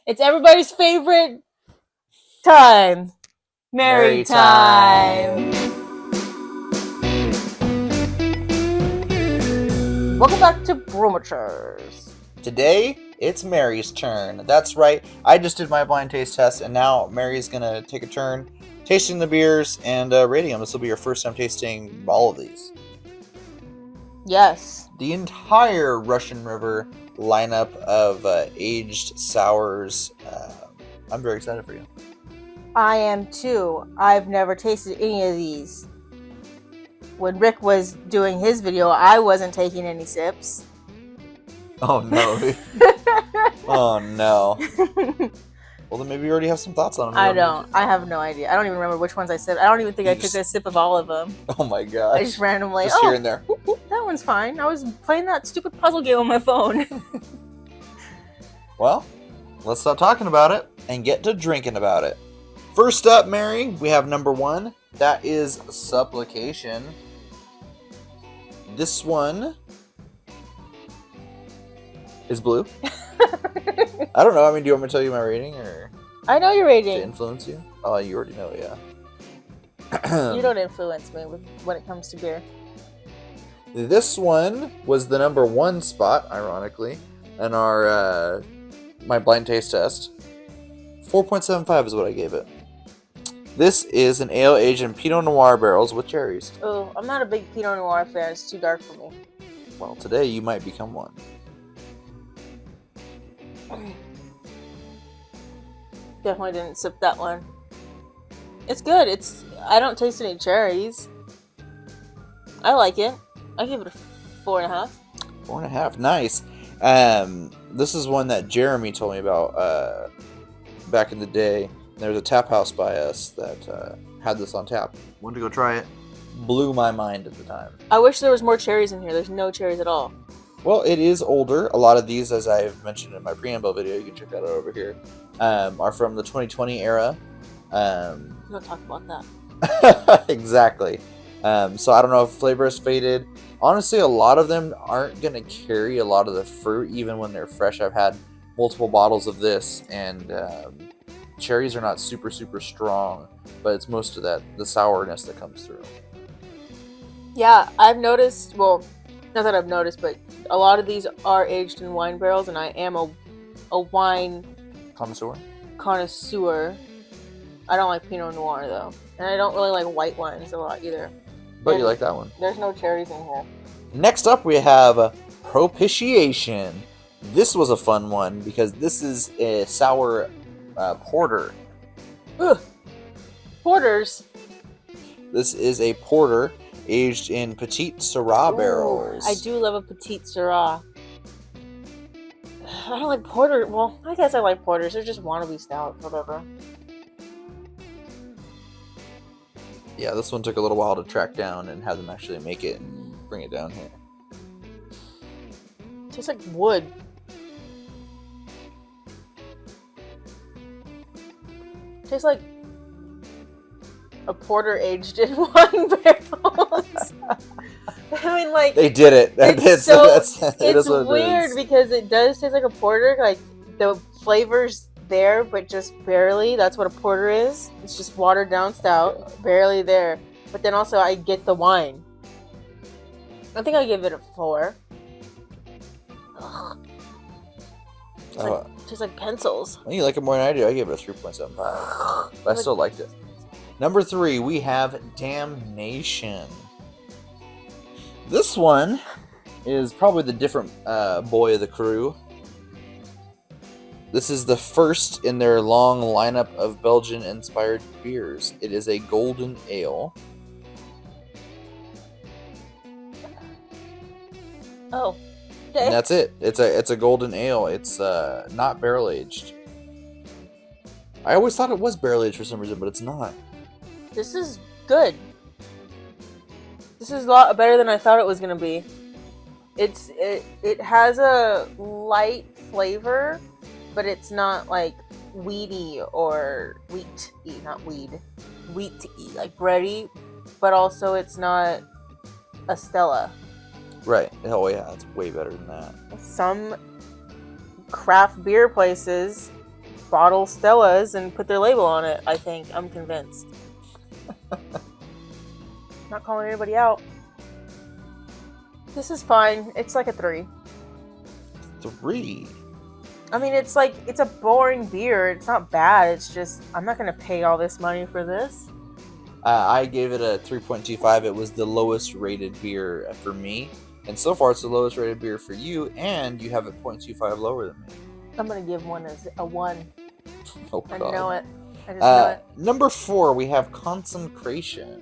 It's everybody's favorite time. Mary time. Welcome back to Bromatures. Today, it's Mary's turn. That's right. I just did my blind taste test, and now Mary's gonna take a turn tasting the beers and rating them. This will be your first time tasting all of these. Yes. The entire Russian River lineup of aged sours. I'm very excited for you. I am too. I've never tasted any of these. When Rick was doing his video, I wasn't taking any sips. Oh no. Oh no. Well, then maybe you already have some thoughts on them. I don't. I have no idea. I don't even remember which ones I sipped. I don't even think I took a sip of all of them. Oh my gosh. I just randomly, just here and there. That one's fine. I was playing that stupid puzzle game on my phone. Well, let's stop talking about it and get to drinking about it. First up, Mary, we have number 1. That is Supplication. This one is blue. I don't know. I mean, do you want me to tell you my rating, or I know your rating. to influence you? Oh, you already know, yeah. You don't influence me when it comes to beer. This one was the number 1 spot, ironically, in our my blind taste test. 4.75 is what I gave it. This is an ale aged in Pinot Noir barrels with cherries. Oh, I'm not a big Pinot Noir fan. It's too dark for me. Well, today you might become one. Definitely didn't sip that one. It's good. I don't taste any cherries. I like it. I give it a 4.5. 4.5. Nice. This is one that Jeremy told me about back in the day. There was a tap house by us that had this on tap. Wanted to go try it. Blew my mind at the time. I wish there was more cherries in here. There's no cherries at all. Well, it is older. A lot of these, as I've mentioned in my preamble video, you can check that out over here, are from the 2020 era. We don't talk about that. Exactly. So I don't know if flavor has faded. Honestly, a lot of them aren't going to carry a lot of the fruit, even when they're fresh. I've had multiple bottles of this, and cherries are not super, super strong, but it's most of the sourness that comes through. Yeah, I've noticed, well, not that I've noticed, but a lot of these are aged in wine barrels, and I am a wine connoisseur. I don't like Pinot Noir, though. And I don't really like white wines a lot, either. But you like that one. There's no cherries in here. Next up, we have Propitiation. This was a fun one, because this is a sour porter. Ugh. Porters. This is a porter aged in Petite Syrah barrels. I do love a Petite Syrah. I don't like porter. Well, I guess I like porters. They're just wannabe stout, whatever. Yeah, this one took a little while to track down and have them actually make it and bring it down here. It tastes like wood. It tastes like a porter aged in wine barrels. I mean, like, they did it. It's weird because it does taste like a porter. Like, the flavor's there, but just barely. That's what a porter is. It's just watered down stout, barely there. But then also, I get the wine. I think I give it a 4. Tastes like pencils. Well, you like it more than I do. I gave it a 3.75. But I still liked it. Number 3, we have Damnation. This one is probably the different boy of the crew. This is the first in their long lineup of Belgian-inspired beers. It is a golden ale. Oh, okay. And that's it. It's a golden ale. It's not barrel aged. I always thought it was barrel aged for some reason, but it's not. This is good. This is a lot better than I thought it was gonna be. It has a light flavor, but it's not like weedy or wheat-y, not weed. Wheat-y, like bready, but also it's not a Stella. Right. Oh yeah, it's way better than that. Some craft beer places bottle Stella's and put their label on it. I think I'm convinced. Not calling anybody out. This is fine. It's like a 3. 3. I mean, it's a boring beer. It's not bad. It's just I'm not gonna pay all this money for this. I gave it a 3.25. It was the lowest rated beer for me, and so far it's the lowest rated beer for you, and you have it 0.25 lower than me. I'm gonna give one as a 1. Oh God. I know it. I just know it. Number 4, we have Consecration.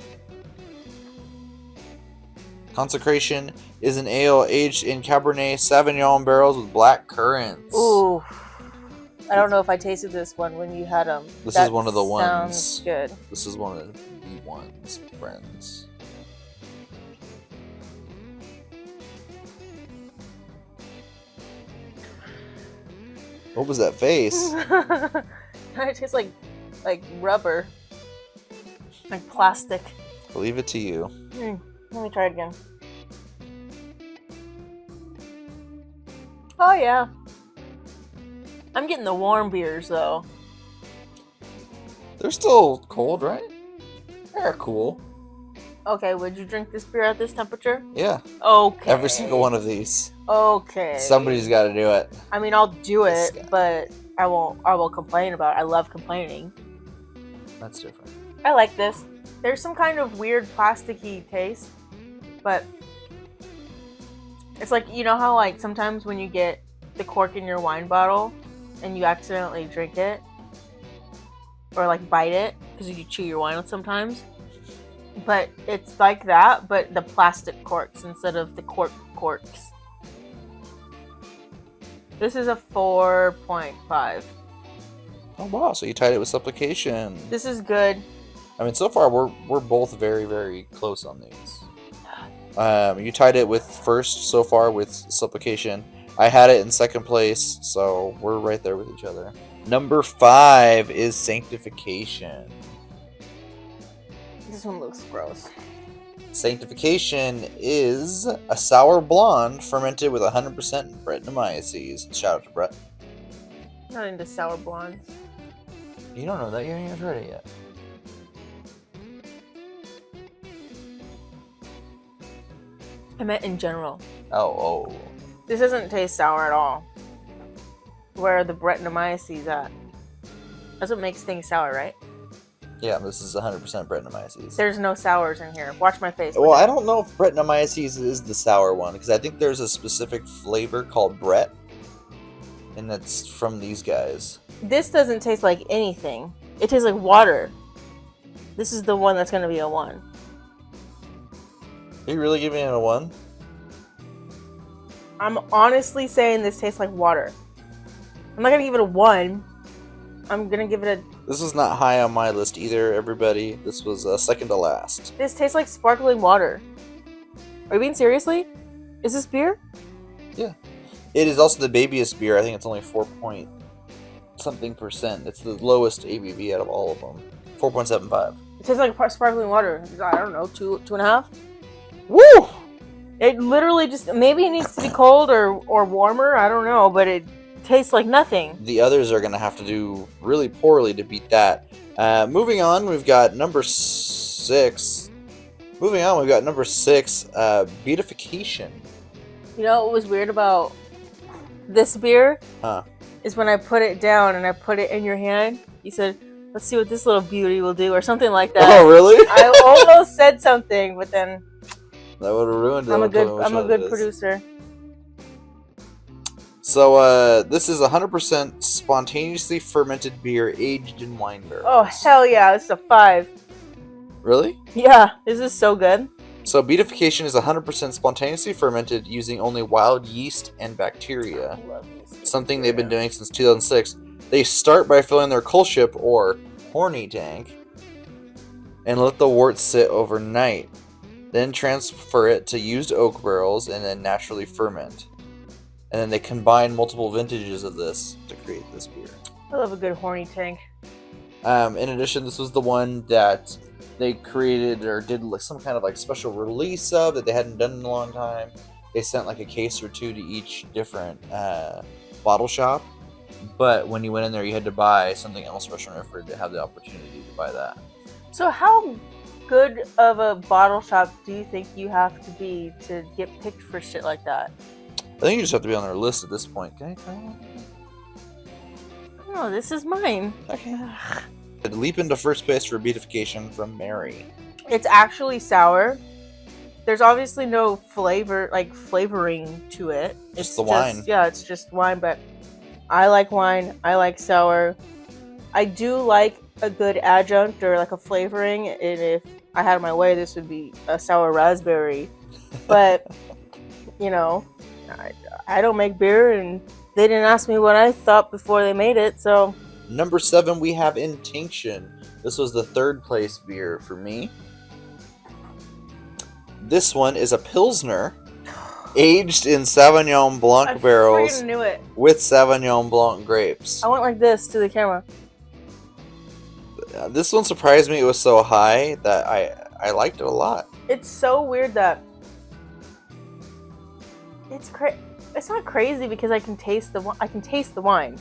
Consecration is an ale aged in Cabernet Sauvignon barrels with black currants. Ooh. I don't know if I tasted this one when you had them. This is one of the ones. Sounds good. This is one of the ones, friends. What was that face? It tastes like rubber. Like plastic. I'll leave it to you. Let me try it again. Oh yeah. I'm getting the warm beers though. They're still cold, right? They're cool. Okay, would you drink this beer at this temperature? Yeah. Okay. Every single one of these. Okay. Somebody's got to do it. I mean, I'll do This it, guy. but I won't complain about it. I love complaining. That's different. I like this. There's some kind of weird plasticky taste, but it's like, you know how like sometimes when you get the cork in your wine bottle and you accidentally drink it or like bite it because you chew your wine sometimes, but it's like that, but the plastic corks instead of the corks. This is a 4.5. Oh wow! So you tied it with Supplication. This is good. I mean, so far we're both very, very close on these. You tied it with first so far with Supplication. I had it in second place, so we're right there with each other. Number 5 is Sanctification. This one looks gross. Sanctification is a sour blonde fermented with 100% Brettanomyces. Shout out to Brett. Not into sour blondes. You don't know that, you haven't even tried it yet. I meant in general. Oh. This doesn't taste sour at all. Where are the Brettanomyces at? That's what makes things sour, right? Yeah, this is 100% Brettanomyces. There's no sours in here. Watch my face. Well, I don't know if Brettanomyces is the sour one, because I think there's a specific flavor called Brett, and that's from these guys. This doesn't taste like anything. It tastes like water. This is the one that's going to be a 1. Are you really giving it a 1? I'm honestly saying this tastes like water. I'm not going to give it a 1. I'm going to give it a... This was not high on my list either, everybody. This was second to last. This tastes like sparkling water. Are you being seriously? Is this beer? Yeah. It is also the babyest beer. I think it's only 4.something%. It's the lowest ABV out of all of them. 4.75. It tastes like sparkling water. I don't know, 2.5? Woo! It literally just... Maybe it needs to be cold or warmer. I don't know, but it tastes like nothing. The others are going to have to do really poorly to beat that. Moving on, we've got number 6. Beatification. You know what was weird about this beer? Huh. Is when I put it down and I put it in your hand, you said, let's see what this little beauty will do, or something like that. Oh, really? I almost said something, but then That would have ruined it. I'm a good producer. So, this is 100% spontaneously fermented beer aged in wine barrels. Oh, hell yeah, this is a 5. Really? Yeah, this is so good. So, beatification is 100% spontaneously fermented using only wild yeast and bacteria. Something they've been doing since 2006. They start by filling their coal ship, or horny tank, and let the wort sit overnight. Then transfer it to used oak barrels and then naturally ferment. And then they combine multiple vintages of this to create this beer. I love a good horny tank. In addition, this was the one that they created or did like some kind of like special release of that they hadn't done in a long time. They sent like a case or two to each different bottle shop, But when you went in there, you had to buy something else Russian River to have the opportunity to buy that. So how good of a bottle shop do you think you have to be to get picked for shit like that? I think you just have to be on their list at this point. Can I try one? Oh, this is mine. Okay. Leap into first place for beatification from Mary. It's actually sour. There's obviously no flavoring to it. It's the wine. Yeah, it's just wine, but I like wine. I like sour. I do like a good adjunct or like a flavoring, and if I had my way, this would be a sour raspberry. But, you know, I don't make beer, and they didn't ask me what I thought before they made it, so... Number 7, we have Intinction. This was the 3rd place beer for me. This one is a Pilsner, aged in Sauvignon Blanc barrels I knew it. with Sauvignon Blanc grapes. I went like this to the camera. This one surprised me. It was so high that I liked it a lot. It's so weird that... It's not crazy because I can taste the wine.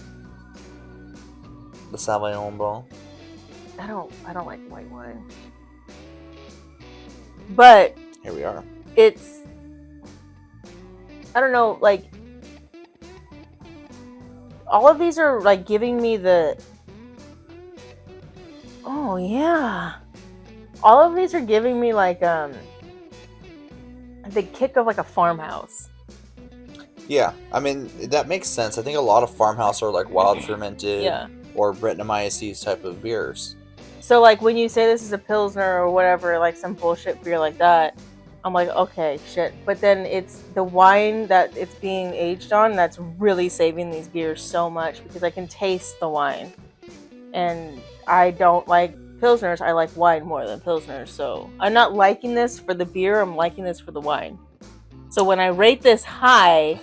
The Sauvignon Blanc. I don't like white wine. But Here we are. it's, I don't know, like, all of these are like giving me the, oh yeah, all of these are giving me like the kick of like a farmhouse. Yeah, I mean, that makes sense. I think a lot of farmhouse are like wild fermented Yeah. or Brettanomyces type of beers. So like when you say this is a Pilsner or whatever, like some bullshit beer like that, I'm like, okay, shit. But then it's the wine that it's being aged on that's really saving these beers so much because I can taste the wine. And I don't like Pilsners. I like wine more than Pilsners. So I'm not liking this for the beer. I'm liking this for the wine. So when I rate this high,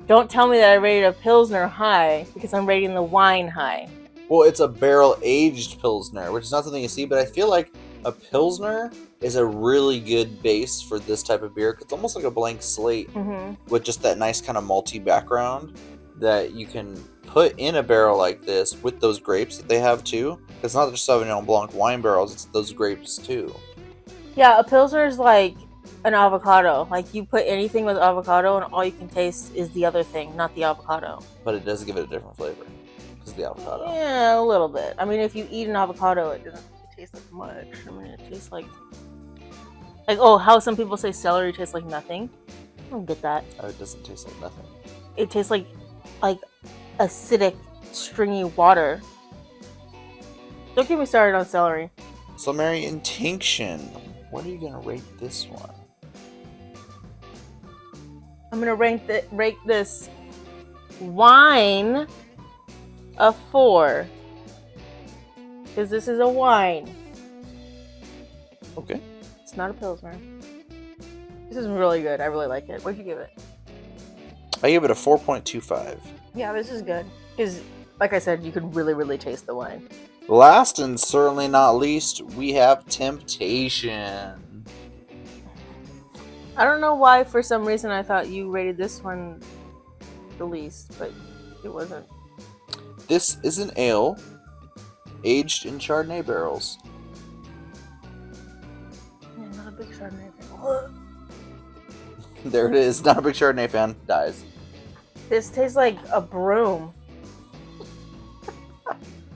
don't tell me that I rated a Pilsner high because I'm rating the wine high. Well, it's a barrel-aged Pilsner, which is not something you see, but I feel like a Pilsner is a really good base for this type of beer. It's almost like a blank slate with just that nice kind of malty background that you can put in a barrel like this with those grapes that they have too. It's not just Sauvignon Blanc wine barrels, it's those grapes too. Yeah, a Pilsner is like an avocado. Like you put anything with avocado and all you can taste is the other thing, not the avocado. But it does give it a different flavor. Because the avocado. Yeah, a little bit. I mean, if you eat an avocado, it doesn't taste like much. I mean, it tastes like oh, how some people say celery tastes like nothing. I don't get that. Oh, it doesn't taste like nothing. It tastes like acidic, stringy water. Don't get me started on celery. So, Mary, Intinction, what are you gonna rate this one? I'm gonna rate this wine a 4 because this is a wine. Okay. It's not a Pilsner. This is really good. I really like it. What'd you give it? I gave it a 4.25. Yeah, this is good because, like I said, you could really, really taste the wine. Last and certainly not least, we have Temptation. I don't know why, for some reason, I thought you rated this one the least, but it wasn't. This is an ale aged in Chardonnay barrels. Yeah, not a big Chardonnay fan. There it is. Not a big Chardonnay fan. Dies. This tastes like a broom.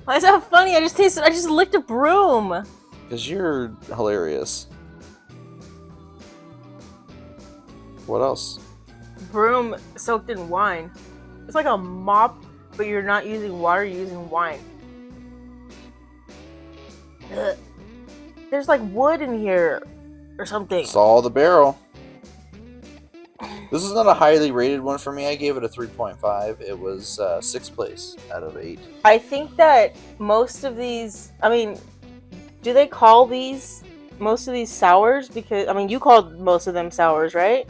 Why is that funny? I just licked a broom. Because you're hilarious. What else? Broom soaked in wine. It's like a mop, but you're not using water, you're using wine. Ugh. There's like wood in here or something. Saw the barrel. This is not a highly rated one for me. I gave it a 3.5. It was 6th place out of 8. I think that most of these, I mean, do they call these, most of these sours? Because, I mean, you called most of them sours, right?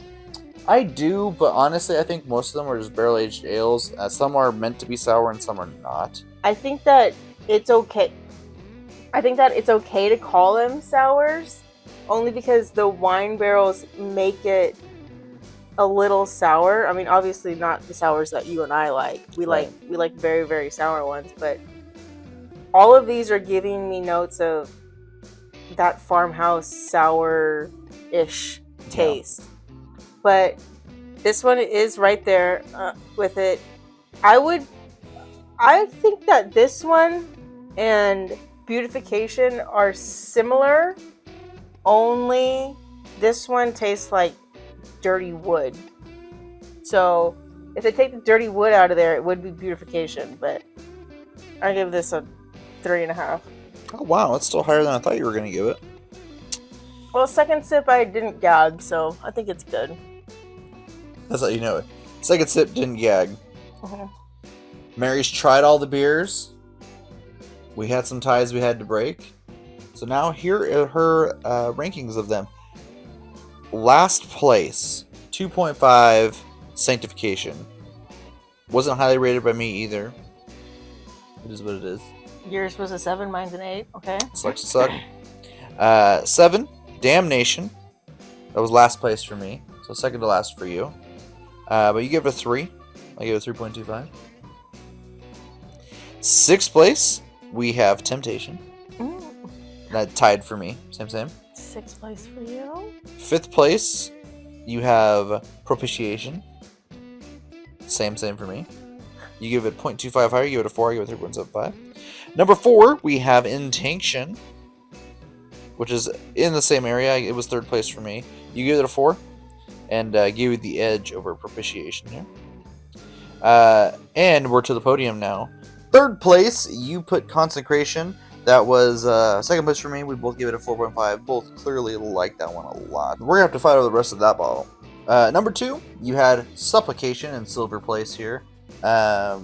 I do, but honestly, I think most of them are just barrel-aged ales. Some are meant to be sour and some are not. I think that it's okay. I think that it's okay to call them sours, only because the wine barrels make it a little sour. I mean, obviously not the sours that you and I like. We Right. like very, very sour ones, but all of these are giving me notes of that farmhouse sour-ish taste. But this one is right there with it. I think that this one and Beautification are similar, only this one tastes like dirty wood. So if they take the dirty wood out of there, it would be Beautification, but I give this a 3.5. Oh wow, that's still higher than I thought you were gonna give it. Well, second sip I didn't gag, so I think it's good. That's how you know it. Second sip didn't gag. Mhm. Mary's tried all the beers. We had some ties we had to break. So now here are her rankings of them. Last place, 2.5, Sanctification. Wasn't highly rated by me either. It is what it is. Yours was a 7, mine's an 8. Okay. Sucks to suck. 7, Damnation. That was last place for me. So second to last for you. But you give it a 3. I give it a 3.25. Sixth place, we have Temptation. That tied for me. Same. 6th place for you. Fifth place, you have Propitiation. Same for me. You give it 0.25 higher, you give it a 4, I give it 3.75. Number 4, we have Intinction, which is in the same area. It was third place for me. You give it a 4, and give you the edge over Propitiation here. And we're to the podium now. Third place, you put Consecration. That was second place for me. We both give it a 4.5. Both clearly like that one a lot. We're going to have to fight over the rest of that bottle. Number 2, you had Supplication in silver place here.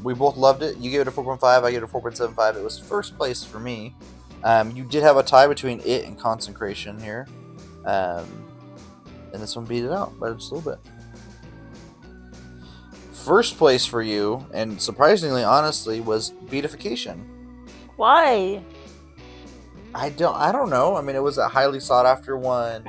We both loved it. You gave it a 4.5. I gave it a 4.75. It was first place for me. You did have a tie between it and Consecration here. And this one beat it out by just a little bit. First place for you, and surprisingly, honestly, was Beatification. Why? I don't know. I mean, it was a highly sought after one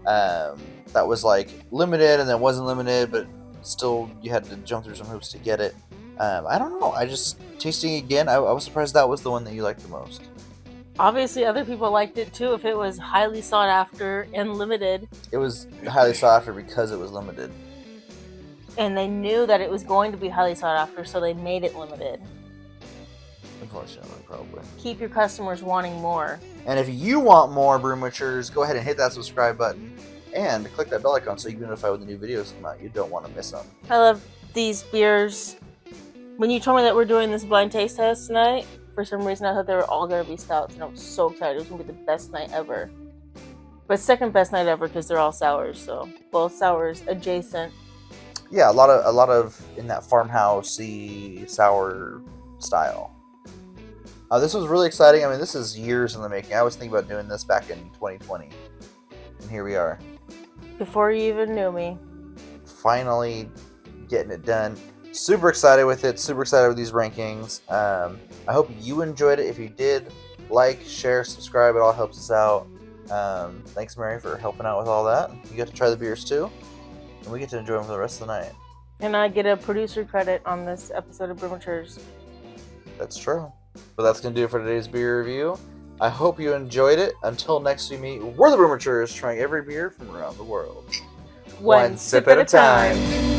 that was like limited and then wasn't limited, but still you had to jump through some hoops to get it. I don't know. I just tasting it again. I was surprised that was the one that you liked the most. Obviously, other people liked it too if it was highly sought after and limited. It was highly sought after because it was limited. And they knew that it was going to be highly sought after, so they made it limited. Unfortunately, probably. Keep your customers wanting more. And if you want more Brew Matures, go ahead and hit that subscribe button and click that bell icon so you can be notified when the new videos come out. You don't want to miss them. I love these beers. When you told me that we're doing this blind taste test tonight, for some reason I thought they were all going to be stouts, and I was so excited. It was going to be the best night ever. But second best night ever because they're all sours, so both sours adjacent. Yeah, a lot of in that farmhousey sour style. This was really exciting. I mean, this is years in the making. I was thinking about doing this back in 2020, and here we are. Before you even knew me. Finally getting it done. Super excited with it. Super excited with these rankings. I hope you enjoyed it. If you did, like, share, subscribe. It all helps us out. Thanks, Mary, for helping out with all that. You get to try the beers too, and we get to enjoy them for the rest of the night. And I get a producer credit on this episode of Brew Matures. That's true. But that's going to do it for today's beer review. I hope you enjoyed it. Until next we meet, we're the Brew Matures, trying every beer from around the world. One sip at a time.